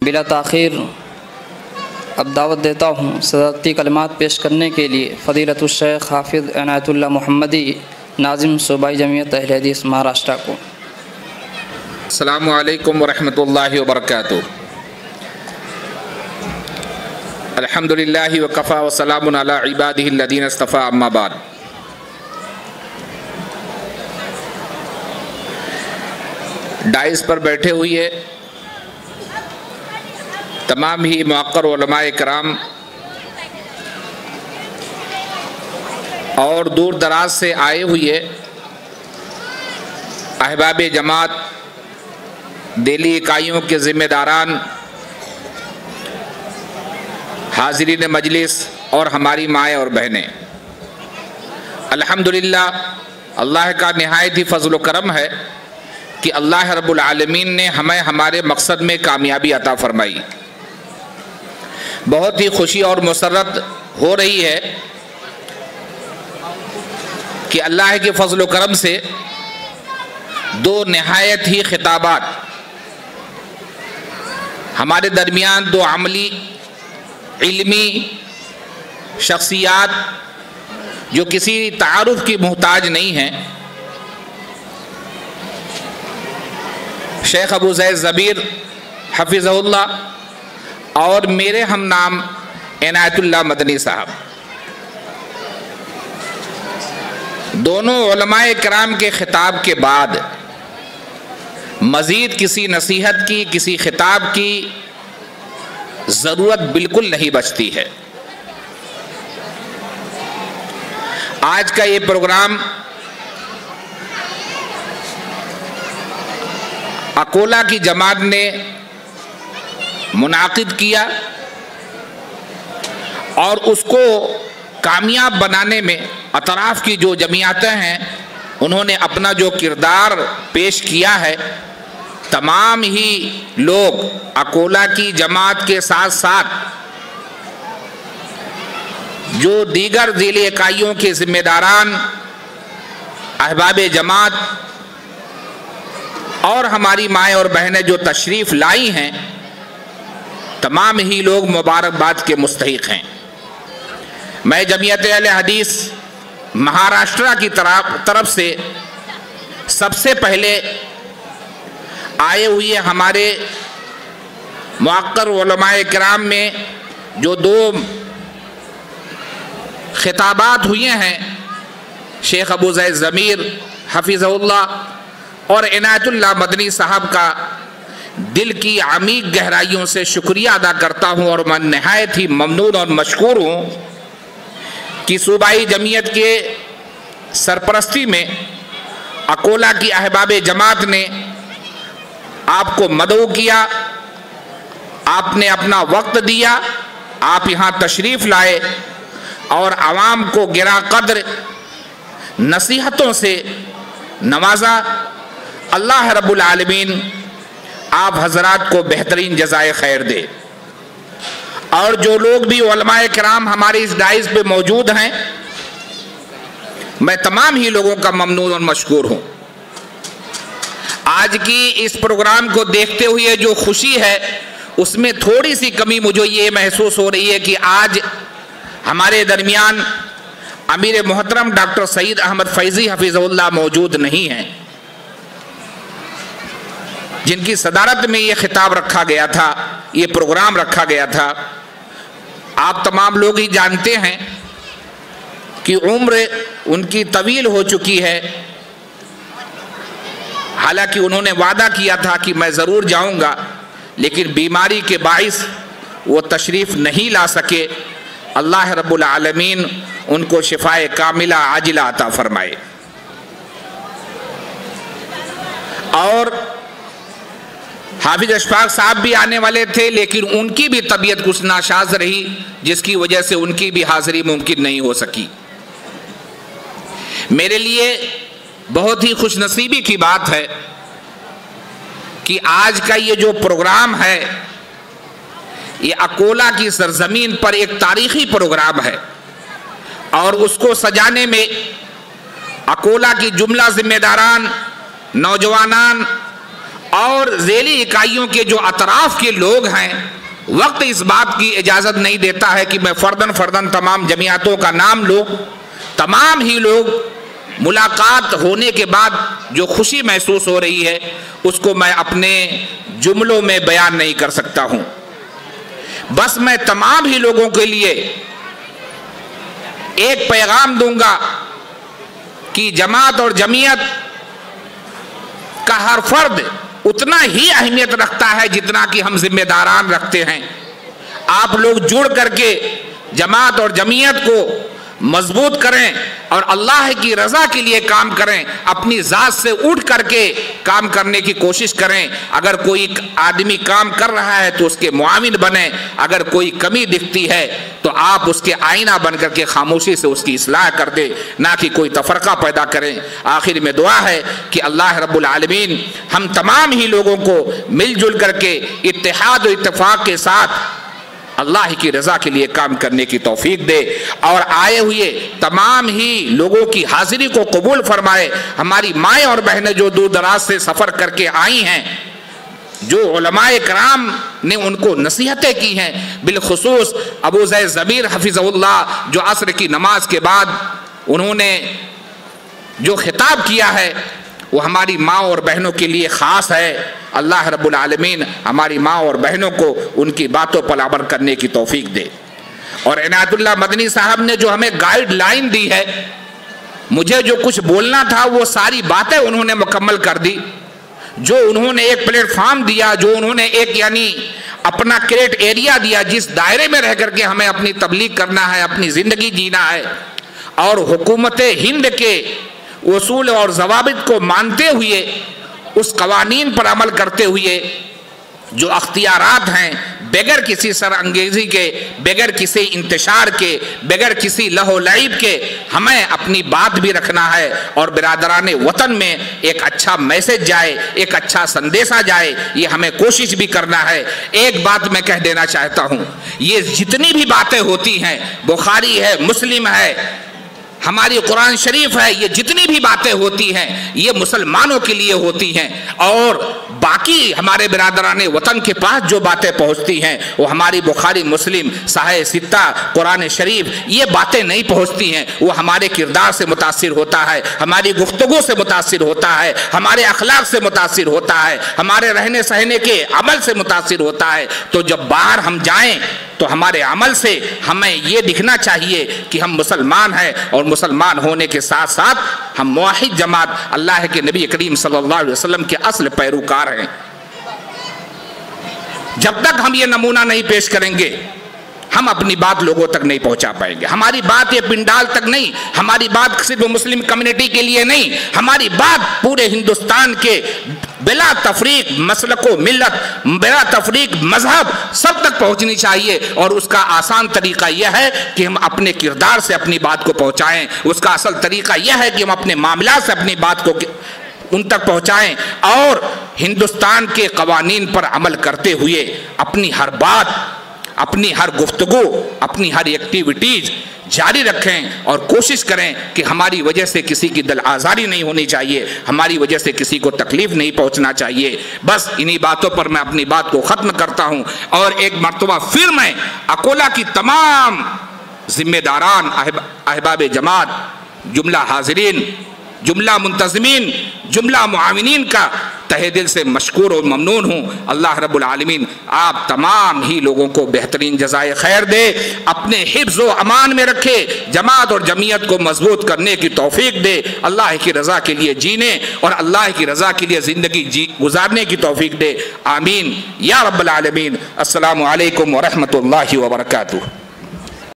بلا تاخیر اب دعوت دیتا ہوں صدارتی کلمات پیش کرنے کے لیے فضیلت الشیخ حافظ عنایت اللہ محمدی ناظم صوبائی جمعیت اہل حدیث مہاراشٹرا کو۔ السلام علیکم ورحمۃ اللہ وبرکاتہ۔ الحمدللہ وکفیٰ وسلام علی عبادہ الذین اصطفیٰ، اما بعد۔ ڈائس پر بیٹھے ہوئے تمام ہی موقر علماء کرام اور دور دراز سے آئے ہوئے احباب جماعت، دہلی اکائیوں کے ذمہ داران، حاضرین مجلس اور ہماری مائیں اور بہنیں، الحمدللہ اللہ کا نہایت ہی فضل و کرم ہے کہ اللہ رب العالمین نے ہمیں ہمارے مقصد میں کامیابی عطا فرمائی۔ بہت ہی خوشی اور مسرت ہو رہی ہے کہ اللہ کے فضل و کرم سے دو نہایت ہی خطابات ہمارے درمیان، دو عملی علمی شخصیات جو کسی تعارف کی محتاج نہیں ہیں، شیخ ابو زید ضبیر حفظہ اللہ اور میرے ہم نام عنایت اللہ مدنی صاحب، دونوں علماء کرام کے خطاب کے بعد مزید کسی نصیحت کی، کسی خطاب کی ضرورت بالکل نہیں بچتی ہے۔ آج کا یہ پروگرام اکولا کی جماعت نے منعقد کیا اور اس کو کامیاب بنانے میں اطراف کی جو جمعیتیں ہیں انہوں نے اپنا جو کردار پیش کیا ہے۔ تمام ہی لوگ اکولا کی جماعت کے ساتھ ساتھ جو دیگر ذیلی اکائیوں کے ذمہ داران، احباب جماعت اور ہماری مائیں اور بہنیں جو تشریف لائی ہیں، تمام ہی لوگ مبارکباد کے مستحق ہیں۔ میں جمعیت اہل حدیث مہاراشٹرا کی طرف سے سب سے پہلے آئے ہوئے ہمارے موقر علماء کرام میں جو دو خطابات ہوئے ہیں، شیخ ابو زید ضمیر حفظہ اللہ اور عنایت اللہ مدنی صاحب کا دل کی عمیق گہرائیوں سے شکریہ ادا کرتا ہوں، اور میں نہایت ہی ممنون اور مشکور ہوں کہ صوبائی جمعیت کے سرپرستی میں اکولا کی احباب جماعت نے آپ کو مدعو کیا، آپ نے اپنا وقت دیا، آپ یہاں تشریف لائے اور عوام کو گراں قدر نصیحتوں سے نوازا۔ اللہ رب العالمین آپ حضرات کو بہترین جزائے خیر دے، اور جو لوگ بھی علماء کرام ہمارے اس ڈائز پہ موجود ہیں، میں تمام ہی لوگوں کا ممنون اور مشکور ہوں۔ آج کی اس پروگرام کو دیکھتے ہوئے جو خوشی ہے اس میں تھوڑی سی کمی مجھے یہ محسوس ہو رہی ہے کہ آج ہمارے درمیان امیر محترم ڈاکٹر سعید احمد فیضی حفظہ اللہ موجود نہیں ہیں، جن کی صدارت میں یہ خطاب رکھا گیا تھا، یہ پروگرام رکھا گیا تھا۔ آپ تمام لوگ ہی جانتے ہیں کہ عمر ان کی طویل ہو چکی ہے، حالانکہ انہوں نے وعدہ کیا تھا کہ میں ضرور جاؤں گا، لیکن بیماری کے باعث وہ تشریف نہیں لا سکے۔ اللہ رب العالمین ان کو شفائے کاملہ عاجلہ عطا فرمائے۔ اور حافظ اشفاق صاحب بھی آنے والے تھے، لیکن ان کی بھی طبیعت کچھ ناساز رہی، جس کی وجہ سے ان کی بھی حاضری ممکن نہیں ہو سکی۔ میرے لیے بہت ہی خوش نصیبی کی بات ہے کہ آج کا یہ جو پروگرام ہے، یہ اکولا کی سرزمین پر ایک تاریخی پروگرام ہے، اور اس کو سجانے میں اکولا کی جملہ ذمہ داران، نوجوانان اور ذیلی اکائیوں کے جو اطراف کے لوگ ہیں، وقت اس بات کی اجازت نہیں دیتا ہے کہ میں فرداً تمام جمعیتوں کا نام لوں۔ تمام ہی لوگ ملاقات ہونے کے بعد جو خوشی محسوس ہو رہی ہے اس کو میں اپنے جملوں میں بیان نہیں کر سکتا ہوں۔ بس میں تمام ہی لوگوں کے لیے ایک پیغام دوں گا کہ جماعت اور جمعیت کا ہر فرد اتنا ہی اہمیت رکھتا ہے جتنا کہ ہم ذمہ داران رکھتے ہیں۔ آپ لوگ جڑ کر کے جماعت اور جمعیت کو مضبوط کریں اور اللہ کی رضا کے لیے کام کریں، اپنی ذات سے اٹھ کر کے کام کرنے کی کوشش کریں۔ اگر کوئی آدمی کام کر رہا ہے تو اس کے معاون بنیں، اگر کوئی کمی دکھتی ہے تو آپ اس کے آئینہ بن کر کے خاموشی سے اس کی اصلاح کر دیں، نہ کہ کوئی تفرقہ پیدا کریں۔ آخر میں دعا ہے کہ اللہ رب العالمین ہم تمام ہی لوگوں کو مل جل کر کے اتحاد و اتفاق کے ساتھ اللہ کی رضا کے لیے کام کرنے کی توفیق دے، اور آئے ہوئے تمام ہی لوگوں کی حاضری کو قبول فرمائے۔ ہماری مائیں اور بہنیں جو دور دراز سے سفر کر کے آئی ہیں، جو علماء کرام نے ان کو نصیحتیں کی ہیں، بالخصوص ابو زید ضمیر حفظہ اللہ، جو عصر کی نماز کے بعد انہوں نے جو خطاب کیا ہے وہ ہماری ماں اور بہنوں کے لیے خاص ہے۔ اللہ رب العالمین ہماری ماں اور بہنوں کو ان کی باتوں پر عمل کرنے کی توفیق دے۔ اور عنایت اللہ مدنی صاحب نے جو ہمیں گائیڈ لائن دی ہے، مجھے جو کچھ بولنا تھا وہ ساری باتیں انہوں نے مکمل کر دی۔ جو انہوں نے ایک پلیٹ فارم دیا، جو انہوں نے ایک یعنی اپنا کریٹ ایریا دیا جس دائرے میں رہ کر کے ہمیں اپنی تبلیغ کرنا ہے، اپنی زندگی جینا ہے، اور حکومت ہند کے اصول اور ضوابط کو مانتے ہوئے، اس قوانین پر عمل کرتے ہوئے جو اختیارات ہیں، بغیر کسی سر انگیزی کے، بغیر کسی انتشار کے، بغیر کسی لہو و لعب کے ہمیں اپنی بات بھی رکھنا ہے، اور برادران وطن میں ایک اچھا میسج جائے، ایک اچھا سندیشہ جائے، یہ ہمیں کوشش بھی کرنا ہے۔ ایک بات میں کہہ دینا چاہتا ہوں، یہ جتنی بھی باتیں ہوتی ہیں، بخاری ہے، مسلم ہے، ہماری قرآن شریف ہے، یہ جتنی بھی باتیں ہوتی ہیں یہ مسلمانوں کے لیے ہوتی ہیں، اور باقی ہمارے برادران وطن کے پاس جو باتیں پہنچتی ہیں وہ ہماری بخاری، مسلم، صحیح ستہ، قرآن شریف، یہ باتیں نہیں پہنچتی ہیں۔ وہ ہمارے کردار سے متاثر ہوتا ہے، ہماری گفتگو سے متاثر ہوتا ہے، ہمارے اخلاق سے متاثر ہوتا ہے، ہمارے رہنے سہنے کے عمل سے متاثر ہوتا ہے۔ تو جب باہر ہم جائیں تو ہمارے عمل سے ہمیں یہ دکھنا چاہیے کہ ہم مسلمان ہیں، اور مسلمان ہونے کے ساتھ ساتھ ہم موحد جماعت اللہ کے نبی کریم صلی اللہ علیہ وسلم کے اصل پیروکار ہیں۔ جب تک ہم یہ نمونہ نہیں پیش کریں گے ہم اپنی بات لوگوں تک نہیں پہنچا پائیں گے۔ ہماری بات یہ پنڈال تک نہیں، ہماری بات صرف مسلم کمیونٹی کے لیے نہیں، ہماری بات پورے ہندوستان کے بلا تفریق مسلک و ملت، بلا تفریق مذہب سب تک پہنچنی چاہیے، اور اس کا آسان طریقہ یہ ہے کہ ہم اپنے کردار سے اپنی بات کو پہنچائیں۔ اس کا اصل طریقہ یہ ہے کہ ہم اپنے معاملات سے اپنی بات کو ان تک پہنچائیں، اور ہندوستان کے قوانین پر عمل کرتے ہوئے اپنی ہر بات، اپنی ہر گفتگو، اپنی ہر ایکٹیویٹیز جاری رکھیں، اور کوشش کریں کہ ہماری وجہ سے کسی کی دل آزاری نہیں ہونی چاہیے، ہماری وجہ سے کسی کو تکلیف نہیں پہنچنا چاہیے۔ بس انہی باتوں پر میں اپنی بات کو ختم کرتا ہوں، اور ایک مرتبہ پھر میں اکولا کی تمام ذمہ داران، احباب جماعت، جملہ حاضرین، جملہ منتظمین، جملہ معاونین کا تہہ دل سے مشکور و ممنون ہوں۔ اللہ رب العالمین آپ تمام ہی لوگوں کو بہترین جزائے خیر دے، اپنے حفظ و امان میں رکھے، جماعت اور جمعیت کو مضبوط کرنے کی توفیق دے، اللہ کی رضا کے لیے جینے اور اللہ کی رضا کے لیے زندگی گزارنے کی توفیق دے، آمین یا رب العالمین۔ السلام علیکم ورحمۃ اللہ وبرکاتہ۔